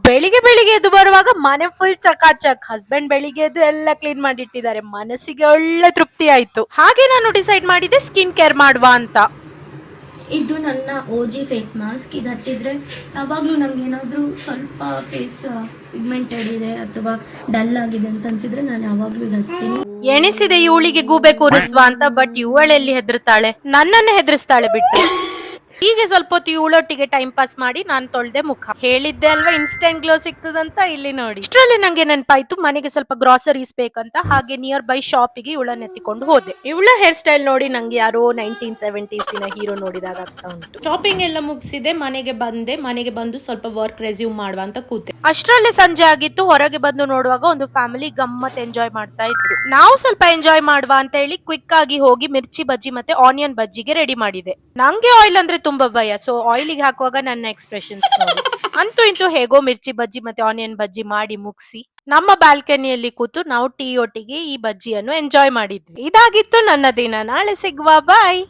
ಬೆಳಿಗ್ಗೆ ಬೆಳಿಗ್ಗೆ ಎದ್ದು ಬರುವಾಗ ಮನೆ ಫುಲ್ ಚಕಾಚಕ್. ಹಸ್ಬೆಂಡ್ ಬೆಳಿಗ್ಗೆ ಎದ್ದು ಎಲ್ಲ ಕ್ಲೀನ್ ಮಾಡಿಟ್ಟಿದ್ದಾರೆ. ಮನಸ್ಸಿಗೆ ಒಳ್ಳೆ ತೃಪ್ತಿ ಆಯ್ತು. ಹಾಗೆ ನಾನು ಡಿಸೈಡ್ ಮಾಡಿದೆ ಸ್ಕಿನ್ ಕೇರ್ ಮಾಡುವ ಅಂತ. ಇದು ನನ್ನ OG ಫೇಸ್ ಮಾಸ್ಕ್. ಇದು ಹಚ್ಚಿದ್ರೆ ಯಾವಾಗಲೂ ನಂಗೆ ಏನಾದರೂ ಸ್ವಲ್ಪ ಫೇಸ್ ಪಿಗ್ಮೆಂಟೆಡ್ ಇದೆ ಅಥವಾ ಡಲ್ ಆಗಿದೆ ಅಂತ ಅನ್ಸಿದ್ರೆ ನಾನು ಯಾವಾಗಲೂ ಇದು ಹಚ್ತೀನಿ. ಎಣಿಸಿದೆ ಇವಳಿಗೆ ಗೂಬೆ ಕೂರಿಸುವ ಅಂತ, ಬಟ್ ಇವಳೆಲ್ಲಿ ಹೆದರ್ತಾಳೆ, ನನ್ನನ್ನು ಹೆದರಿಸ್ತಾಳೆ ಬಿಟ್ಟು. ಹೀಗೆ ಸ್ವಲ್ಪ ಹೊತ್ತು ಇವಳೊಟ್ಟಿಗೆ ಟೈಮ್ ಪಾಸ್ ಮಾಡಿ ನಾನು ತೊಳ್ದೆ ಮುಖ. ಹೇಳಿದ್ದೆ ಅಲ್ವಾ ಇನ್ಸ್ಟೆಂಟ್ ಗ್ಲೋ ಸಿಗ್ತದಂತ, ಇಲ್ಲಿ ನೋಡಿ. ಇಷ್ಟರಲ್ಲಿ ನಂಗೆ ನೆನಪಾಯ್ತು ಮನೆಗೆ ಸ್ವಲ್ಪ ಗ್ರಾಸರೀಸ್ ಬೇಕಂತ. ಹಾಗೆ ನಿಯರ್ ಬೈ ಶಾಪಿಗೆ ಇವಳನ್ನ ಎತ್ತಿಕೊಂಡು ಹೋದೆ. ಇವಳ ಹೇರ್ ಸ್ಟೈಲ್ ನೋಡಿ ನಂಗೆ ಯಾರೋ 1970s ಹೀರೋ ನೋಡಿದಾಗ ಆಗ್ತಾ ಉಂಟು. ಶಾಪಿಂಗ್ ಎಲ್ಲ ಮುಗಿಸಿದೆ, ಮನೆಗೆ ಬಂದೆ. ಮನೆಗೆ ಬಂದು ಸ್ವಲ್ಪ ವರ್ಕ್ ರೆಸ್ಯೂಮ್ ಮಾಡುವ ಅಂತ ಕೂತೆ. ಅಷ್ಟರಲ್ಲಿ ಸಂಜೆ ಆಗಿತ್ತು. ಹೊರಗೆ ಬಂದು ನೋಡುವಾಗ ಒಂದು ಫ್ಯಾಮಿಲಿ ಗಮ್ಮತ್ ಎಂಜಾಯ್ ಮಾಡ್ತಾ ಇದ್ರು. ನಾವು ಸ್ವಲ್ಪ ಎಂಜಾಯ್ ಮಾಡುವ ಅಂತ ಹೇಳಿ ಕ್ವಿಕ್ ಆಗಿ ಹೋಗಿ ಮಿರ್ಚಿ ಬಜ್ಜಿ ಮತ್ತೆ ಆನಿಯನ್ ಬಜ್ಜಿಗೆ ರೆಡಿ ಮಾಡಿದೆ. ನಂಗೆ ಆಯಿಲ್ ಅಂದ್ರೆ ತುಂಬಾ ಭಯ, ಸೊ ಆಯಿಲಿಗೆ ಹಾಕುವಾಗ ನನ್ನ ಎಕ್ಸ್ಪ್ರೆಷನ್ಸ್ ನೋಡಿ. ಅಂತೂ ಇಂತೂ ಹೇಗೋ ಮಿರ್ಚಿ ಬಜ್ಜಿ ಮತ್ತೆ ಆನಿಯನ್ ಬಜ್ಜಿ ಮಾಡಿ ಮುಗಿಸಿ ನಮ್ಮ ಬಾಲ್ಕನಿಯಲ್ಲಿ ಕೂತು ನಾವು ಟೀ ಒಟ್ಟಿಗೆ ಈ ಬಜ್ಜಿಯನ್ನು ಎಂಜಾಯ್ ಮಾಡಿದ್ವಿ. ಇದಾಗಿತ್ತು ನನ್ನ ದಿನ. ನಾಳೆ ಸಿಗುವ, ಬಾಯ್.